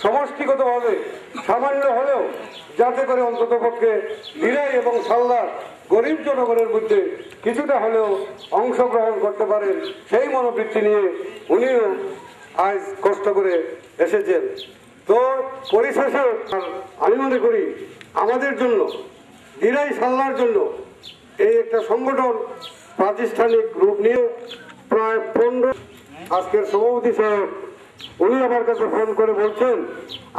সমষ্টিগতভাবে সামান্য হলেও যাতে করে অন্ততপক্ষে দিরাই এবং সালদার গরিব জনগণের মধ্যে কিছুটা হলেও অংশগ্রহণ করতে পারেন, সেই মনোবৃত্তি নিয়ে উনিও আজ কষ্ট করে এসেছেন। তো পরিশেষে আমি মনে করি আমাদের জন্য, দিরাই সালদার জন্য এই একটা সংগঠন প্রাতিষ্ঠানিক রূপ নিয়ে প্রায় 15 আজকের সভাপতি সাহেব উনি আমার কাছে ফোন করে বলছেন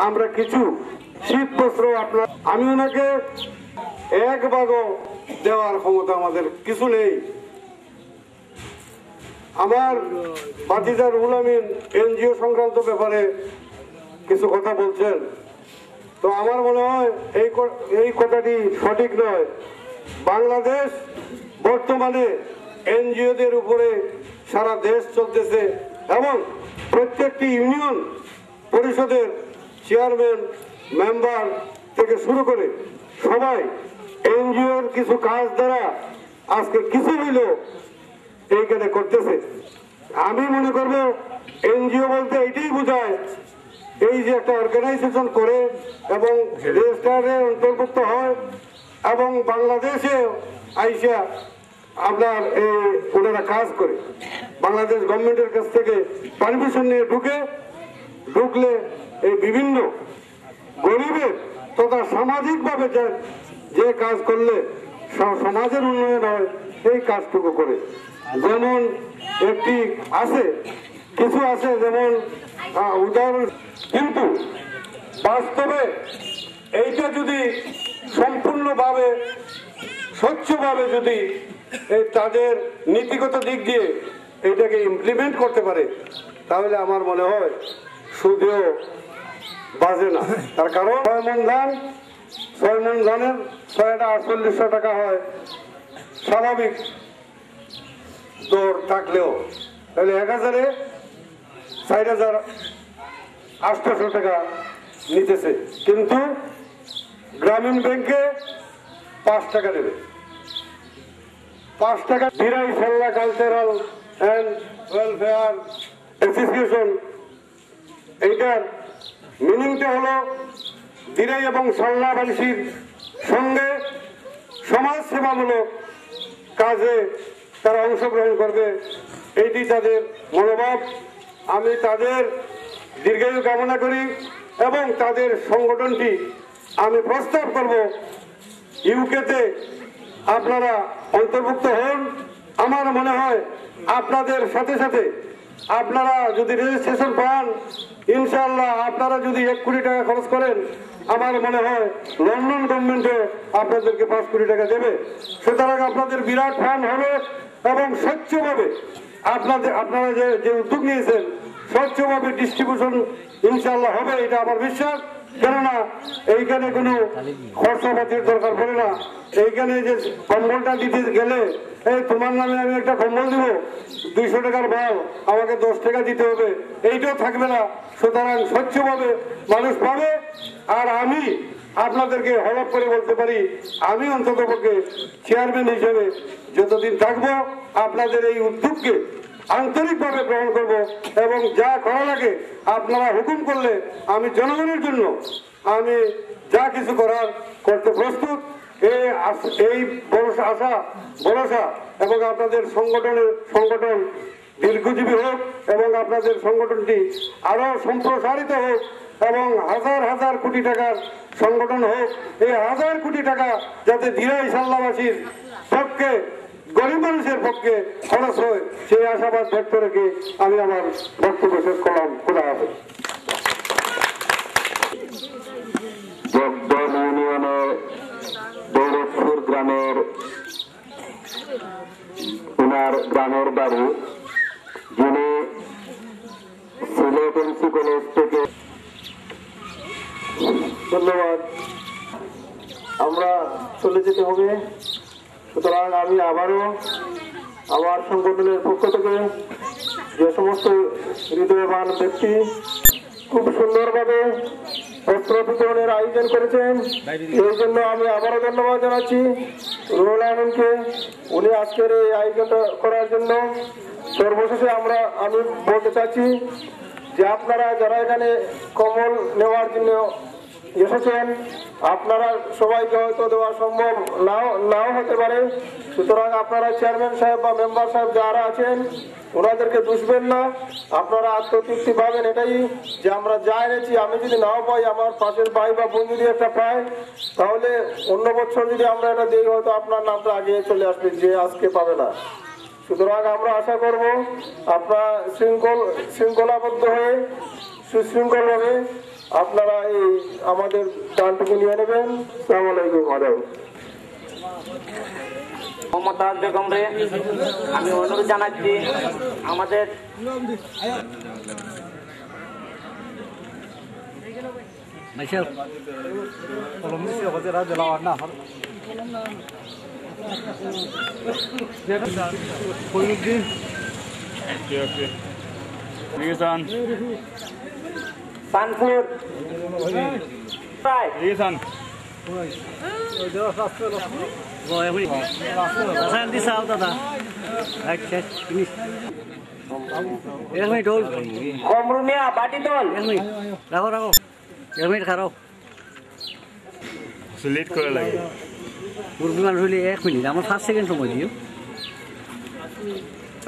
আমরা কিছু শীত বস্ত্র আপনার, আমি ওনাকে এক ভাগও দেওয়ার ক্ষমতা আমাদের কিছু নেই। আমার ভাতিজা রুহুল আমিন এনজিও সংক্রান্ত ব্যাপারে কিছু কথা বলছেন, তো আমার মনে হয় এই কথাটি সঠিক নয়। বাংলাদেশ বর্তমানে এনজিওদের উপরে সারা দেশ চলতেছে এবং প্রত্যেকটি ইউনিয়ন পরিষদের চেয়ারম্যান মেম্বার থেকে শুরু করে সবাই এনজিওর কিছু কাজ দ্বারা আজকে কিছু হইলেও এইখানে করতেছে। আমি মনে করব এনজিও বলতে এইটাই বোঝায় এই যে একটা অর্গানাইজেশন করে এবং রেজিস্টারের অন্তর্ভুক্ত হয় এবং বাংলাদেশে আইসা আপনার ওনারা কাজ করে বাংলাদেশ গভর্নমেন্টের কাছ থেকে পারমিশন নিয়ে ঢুকলে এই বিভিন্ন গরিবের তথা সামাজিকভাবে যে কাজ করলে সমাজের উন্নয়ন হয় এই কাজটুকু করে। যেমন একটি আছে, কিছু আছে যেমন উদাহরণ, কিন্তু বাস্তবে এইটা যদি সম্পূর্ণভাবে স্বচ্ছভাবে যদি তাদের নীতিগত দিক দিয়ে এইটাকে ইমপ্লিমেন্ট করতে পারে তাহলে আমার মনে হয় সুদেও বাজে না। তার কারণ 6 মণ ধানের 64800 টাকা হয় স্বাভাবিক দর থাকলেও, তাহলে 1000-এ 4800 টাকা নিতেছে, কিন্তু গ্রামীণ ব্যাংকে 5 টাকা দেবে। 5 টাকা। Dirai Salda cultural and welfare association, এইটার মিনিংটা হলো দিরাই এবং সালদাবাসীর সঙ্গে সমাজ সেবামূলক কাজে তারা অংশগ্রহণ করবে, এইটি তাদের মনোভাব। আমি তাদের দীর্ঘায়ু কামনা করি এবং তাদের সংগঠনটি আমি প্রস্তাব করব ইউকেতে আপনারা অন্তর্ভুক্ত হন। আমার মনে হয় আপনাদের সাথে সাথে আপনারা যদি রেজিস্ট্রেশন পান, ইনশাআল্লাহ আপনারা যদি 1 কোটি টাকা খরচ করেন, আমার মনে হয় লন্ডন গভর্নমেন্টে আপনাদেরকে 5 কোটি টাকা দেবে। সুতরাং আপনাদের বিরাট ফান্ড হবে এবং স্বচ্ছভাবে আপনারা যে উদ্যোগ নিয়েছেন স্বচ্ছভাবে ডিস্ট্রিবিউশন ইনশাআল্লাহ হবে, এটা আমার বিশ্বাস। কেননা এইখানে কোনো খরচাপাতির দরকার পড়ে না। এইখানে যে কম্বলটা দিতে গেলে তোমার নামে আমি একটা কম্বল দিব, 200 টাকার মাল আমাকে 10 টাকা দিতে হবে, এইটাও থাকবে না। সুতরাং স্বচ্ছভাবে মানুষ পাবে। আর আমি আপনাদেরকে হলফ করে বলতে পারি, আমি অন্ততপক্ষে চেয়ারম্যান হিসেবে যতদিন থাকবো আপনাদের এই উদ্যোগকে আন্তরিকভাবে গ্রহণ করব এবং যা করা লাগে আপনারা হুকুম করলে আমি জনগণের জন্য আমি যা কিছু করতে প্রস্তুত। এই ভরসা এবং আপনাদের সংগঠন দীর্ঘজীবী হোক এবং আপনাদের সংগঠনটি আরো সম্প্রসারিত হোক এবং হাজার হাজার কোটি টাকার সংগঠন হোক। এই 1000 কোটি টাকা যাতে দিরাই সালদাবাসীর পক্ষে, গরিব মানুষের পক্ষে খরচ হয়, সেই আশাবাদ ব্যক্ত রেখে আমি আমার বক্তব্য শেষ করলাম। খোদা হাফেজ। জগদল ইউনিয়নের দৌলতপুর গ্রামের ওনার গ্রামের বাড়ি, যিনি সিলেট এমসি কলেজ থেকে। ধন্যবাদ। আমরা চলে যেতে হবে, সুতরাং আমি আবারও আমার সংগঠনের পক্ষ থেকে যে সমস্ত হৃদয়বান ব্যক্তি খুব সুন্দরভাবে বস্ত্র বিতরণের আয়োজন করেছেন, এই জন্য আমি আবারও ধন্যবাদ জানাচ্ছি রুহুল আমিনকে, উনি আজকের এই আয়োজনটা করার জন্য। সর্বশেষে আমি বলতে চাচ্ছি যে আপনারা যারা এখানে কম্বল নেওয়ার জন্য এসেছেন, আপনারা সবাইকে হয়তো দেওয়া সম্ভব নাও হতে পারে। সুতরাং আপনারা চেয়ারম্যান সাহেব বা মেম্বার সাহেব যারা আছেন ওনাদেরকে দুষবেন না। আপনারা আত্মতৃপ্তি পাবেন এটাই যে আমরা যা এনেছি, আমি যদি নাও পাই, আমার পাশের ভাই বা বোন যদি একটা পায়, তাহলে অন্য বছর যদি আমরা এটা দিই হয়তো আপনার নামটা আগে চলে আসবে যে আজকে পাবে না। সুতরাং আমরা আশা করব আপনারা শৃঙ্খলাবদ্ধ হয়ে সুশৃঙ্খলভাবে আপনারা এই আমাদের দানটুকু নিয়ে নেবেন। আসসালামু আলাইকুম। মমতাজ বেগম রে আমি অনুরোধ জানাচ্ছি আমাদের সানফুড কমরুমিয়া বাটি দল রাখো রাখো 1 মিনিট খারাপ লেট করে লাগে মুরগি মানুষ হলে 1 মিনিট আমার 5 সেকেন্ড সময় দিও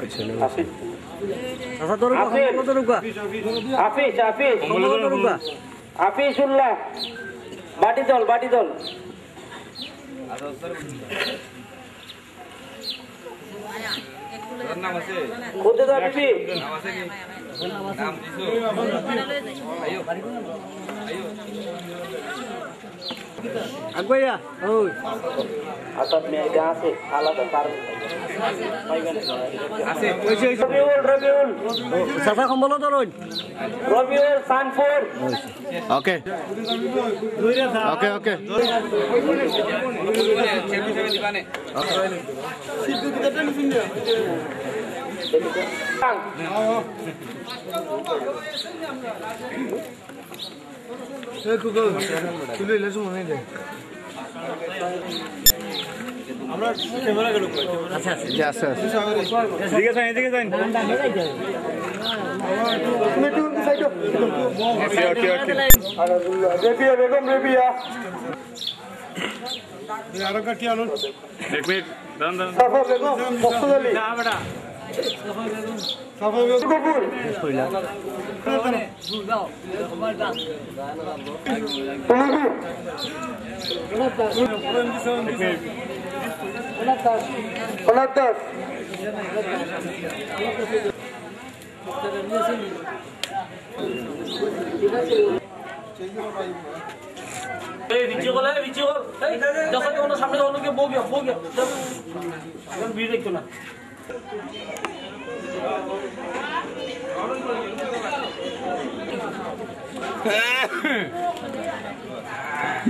আচ্ছা ধরো হাফিজ হাফিজুল্লাহ বাটি দল খুদে দাও বিবি আগুয়া ওই আচ্ছা মেয়ে আছে আলাদা তার আছে রবিউল সাফা কম্বল ধরুন রবিউল সানফুড ওকে ওকে ওকে আচ্ছা আচ্ছা ঠিক আছে এদিকে যান ওকে ওকে রেবিয়া বেগম রেবিয়া এক মিনিট দাঁড়ান দাঁড়ান সাফা বেগম মকসুদ আলী সাফা বেগম কপুর অনাথ দাস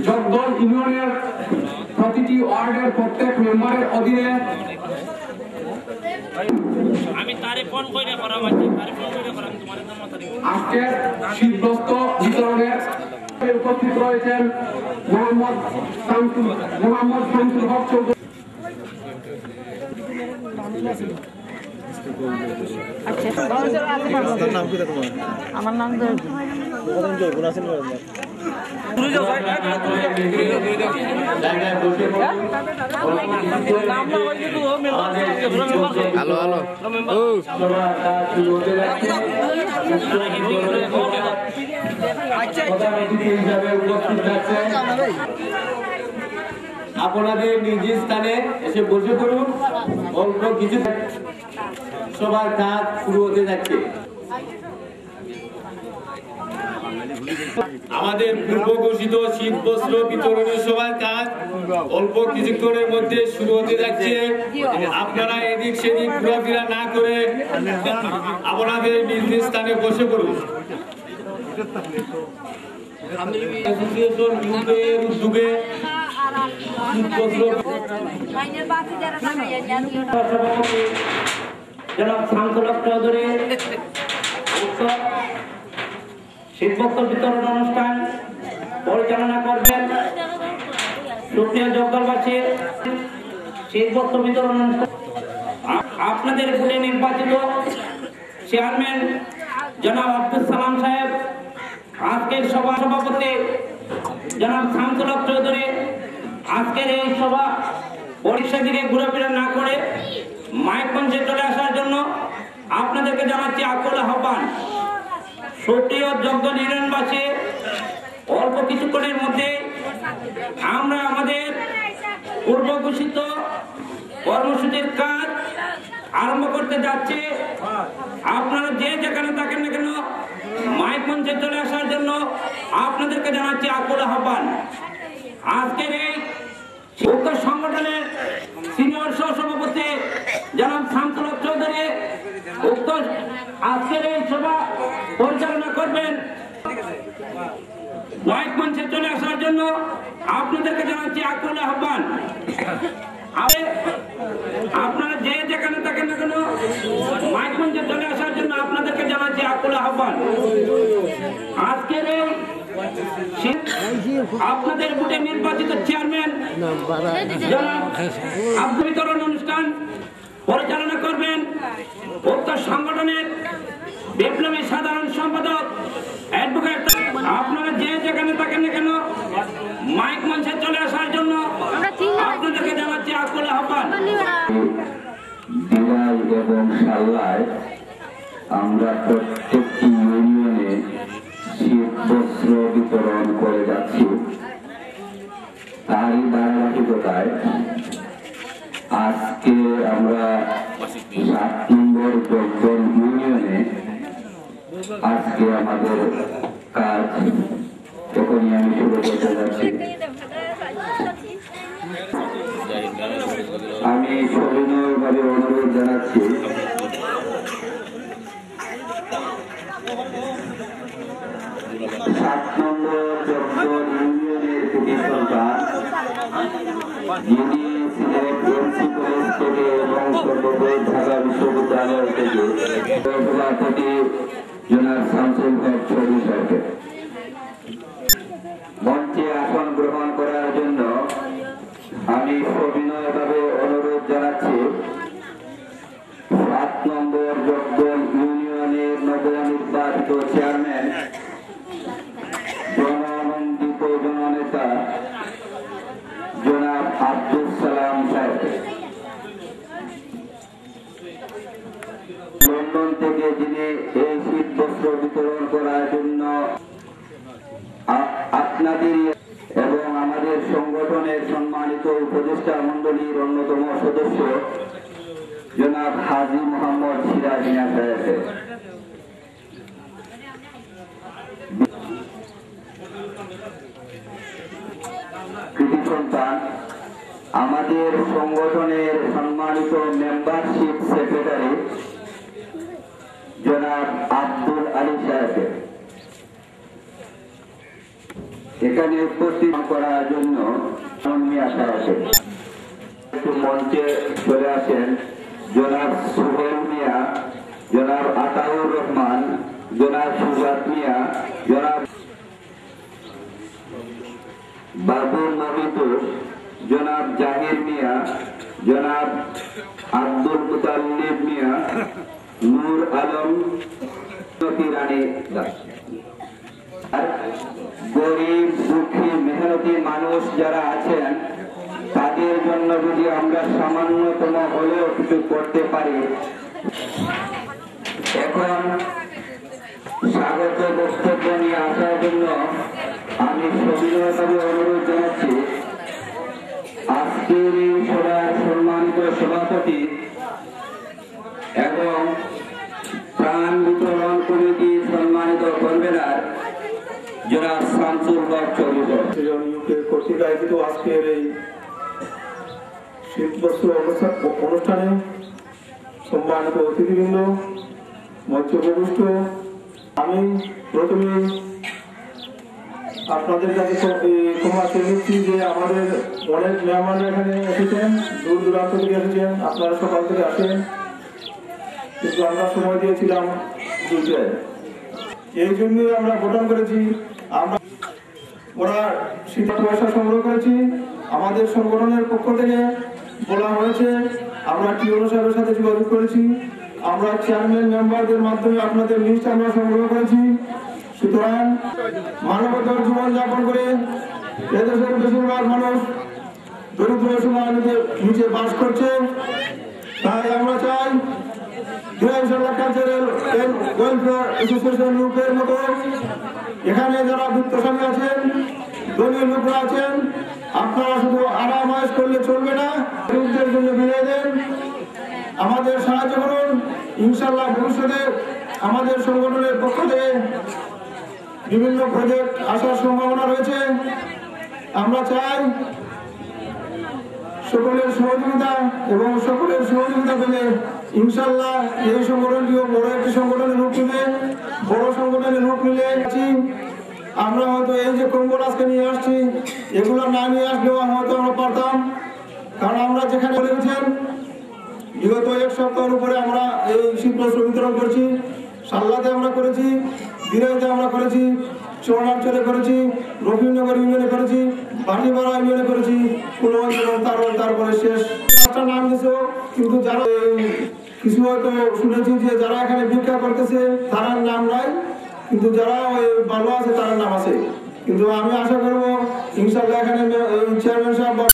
জগদল ইউনিয়নের প্রতিটি ওয়ার্ডের প্রত্যেক মেম্বারের অধীনে আজকের শীতবস্ত্র বিতরণের উপস্থিত রয়েছেন মোহাম্মদ শামসুল হক চৌধুরী। আমার নাম হ্যালো হ্যালো আপনাদের নিজ স্থানে এসে বসে পড়ুন। অল্প কিছু সবার কাজ শুরু হতে যাচ্ছে। আমাদের পূর্ব ঘোষিত শীত বস্ত্র বিতরণের সবার কাজ অল্প কিছুক্ষণের মধ্যে শুরু হতে যাচ্ছে। আপনারা এদিক সেদিক ঘোরাফেরা না করে আপনাদের নিজ নিজ স্থানে বসে পড়ুন। অ্যাসোসিয়েশন ইউকের উদ্যোগে জনাব শামসুল হক চৌধুরী শীতবস্ত্র বিতরণ অনুষ্ঠান পরিচালনা করবেন। সুপ্রিয় জগদলবাসী, শীতবস্ত্র বিতরণ অনুষ্ঠান আপনাদের ভোটে নির্বাচিত চেয়ারম্যান জনাব আব্দুল সালাম সাহেব, আজকের সভা সভাপতি জনাব শামসুল হক চৌধুরী, আজকের এই সভা পরিষদ দিকে ঘুরেফিরে না করে মাইক মঞ্চে চলে আসার জন্য আপনাদেরকে জানাচ্ছি আকুল আহ্বান। সুপ্রিয় যোগ্য নিরণবাসী, অল্প কিছুক্ষণের মধ্যে আমরা আমাদের পূর্ব ঘোষিত কর্মসূচির কাজ আরম্ভ করতে যাচ্ছি। আপনারা যে যেখানে থাকেন না কেন মাইক মঞ্চে চলে আসার জন্য আপনাদেরকে জানাচ্ছি আকুল আহ্বান। আজকের এই উক্ত সংগঠনের সিনিয়র সহসভাপতি জনাব শামসুল হক চৌধুরী উক্ত আজকের এই সভা পরিচালনা করবেন। মাইক মঞ্চে চলে আসার জন্য আপনাদেরকে জানাচ্ছি আকুল আহ্বান। আপনারা যে যেখানে থাকেন না কেন মাইক মঞ্চে চলে আসার জন্য আপনাদেরকে জানাচ্ছি আকুল আহ্বান। আজকের এই আপনাদের ভোটে নির্বাচিত চেয়ারম্যান জনাব আব্দুল বিতরণ অনুষ্ঠান পরিচালনা করবেন উক্ত সংগঠনের বিপ্লবী সাধারণ সম্পাদক অ্যাডভোকেট। আপনারা যে যেখানে থাকেন না কেন মাইক মঞ্চে চলে আসার জন্য আপনাদেরকে জানাচ্ছি আকুল আহ্বান। দিনাই এবং সাল্লায় আমরা প্রত্যেকটি ইউনিয়নে শীত বস্ত্র বিতরণ করে যাচ্ছি। তারই ধারাবাহিকতায় আজকে আমরা 7 নম্বর জগদল ইউনিয়নে আজকে আমাদের কাজ তখনই আমি শুরু করতে যাচ্ছি। আমি সবিনয়ভাবে অনুরোধ জানাচ্ছি সাত নম্বর জগদল ইউনিয়নের কৃতি সন্তান, যিনি সিলেট এমসি কলেজ থেকে এবং সর্বোপরি ঢাকা বিশ্ববিদ্যালয় থেকে সভাপতি জনাব শামসুল হক চৌধুরী সাহেবকে মঞ্চে আসন গ্রহণ করার জন্য আমি সবিনয়ভাবে অনুরোধ জানাচ্ছি 7 নম্বর জগদল ইউনিয়নের নবনির্বাচিত চেয়ারম্যান জননন্দিত জননেতা জনাব আব্দুল সালাম সাহেব, লন্ডন থেকে যিনি এই শীত বস্ত্র বিতরণ করার জন্য আপনাদের এবং আমাদের সংগঠনের সম্মানিত উপদেষ্টা মন্ডলীর অন্যতম সদস্য জনাব হাজী মোহাম্মদ সিরাজ মিয়া সাহেব, কৃতি সন্তান আমাদের সংগঠনের সম্মানিত মেম্বারশিপ সেক্রেটারি জনাব আব্দুল আলী সাহেব, এখানে উপস্থিত করার জন্য আসা আছে। একটু মঞ্চে চলে আসেন জনাব সুহেল মিয়া, জনাব আতাউর রহমান, জনাব সুজাত মিয়া, জনাব বাবুল মহিদুর, জনাব জাহির মিয়া, জনাব আব্দুল মুতাল্লিব মিয়া, নূর আলম, রানী দাস। গরিব দুঃখী মেহনতি মানুষ যারা আছেন তাদের জন্য যদি আমরা সামান্যতম হলেও কিছু করতে পারি। এখন স্বাগত বক্তব্য নিয়ে আসার জন্য আমি সবিনয়ভাবে অনুরোধ জানাচ্ছি আজকের এই সভার সম্মানিত সভাপতি এবং প্রাণ বিতরণ কমিটির সম্মানিত কনভেনার জনাব শামসুল হক চৌধুরী কর্তৃক আয়োজিত আজকের এই শীত বস্ত্র অনুষ্ঠানে সম্মানিত অতিথিবৃন্দ, মঞ্চে উপবিষ্ট, আমি প্রথমে আপনাদের কাছে ক্ষমা চেয়ে নিচ্ছি যে আমাদের অনেক মেহমানরা এখানে এসেছেন, দূর দূরান্ত থেকে এসেছেন, আপনারা সকাল থেকে আসেন, কিন্তু আমরা সময় দিয়েছিলাম 2টায়। এই জন্যই আমরা ভোটার করেছি। আমরা ওরা শীতের পয়সা সংগ্রহ করেছি। আমাদের সংগঠনের পক্ষ থেকে বলা হয়েছে, আমরা টিওনো সাহেবের সাথে যোগাযোগ করেছি, আমরা চেয়ারম্যান মেম্বারদের মাধ্যমে আপনাদের লিস্ট আমরা সংগ্রহ করেছি। সুতরাং মানবতার জীবনযাপন করে এদেশের বেশিরভাগ মানুষ দরিদ্র সীমার নিচে বাস করছে। তাই আমরা চাই ইনশাআল্লাহ কালচারাল ওয়েলফেয়ার অ্যাসোসিয়েশন গ্রুপের মতো এখানে যারা বিত্তশালী আছেন, দলীয় লোকরা আছেন, আপনারা শুধু আরাম আয়েশ করলে চলবে না, গরিবদের জন্য বিলিয়ে দেন, আমাদের সাহায্য করুন। ইনশাআল্লাহ ভবিষ্যতে আমাদের সংগঠনের পক্ষ থেকে বিভিন্ন প্রজেক্ট আসার সম্ভাবনা রয়েছে। আমরা চাই সকলের সহযোগিতা এবং সকলের সহযোগিতা পেলে ইনশাআল্লাহ এই সংগঠনটিও বড় একটি সংগঠনের রূপ নিলে, বড় সংগঠনের রূপ নিলে আমরা হয়তো এই যে কম্বল আজকে নিয়ে আসছি, এগুলো না নিয়ে আসলেও হয়তো আমরা পারতাম। কারণ আমরা যেখানে বলেছেন বিগত এক সপ্তাহের উপরে আমরা এই শীতবস্ত্র বিতরণ করছি। সাল্লাতে আমরা করেছি, দিরাইতে আমরা করেছি, চৌনারচরে করেছি, রফিনগর ইউনিয়নে করেছি, বাটিপাড়া ইউনিয়নে করেছি, কুলগঞ্জ এবং তারপরে শেষ একটা নাম দিয়েছে। কিন্তু যারা কিছু হয়তো শুনেছি যে যারা এখানে ভিক্ষা করতেছে তার নাম নাই, কিন্তু যারা ভালো আছে তার নাম আছে। কিন্তু আমি আশা করবো ইনশাআল্লাহ এখানে চেয়ারম্যান সাহেব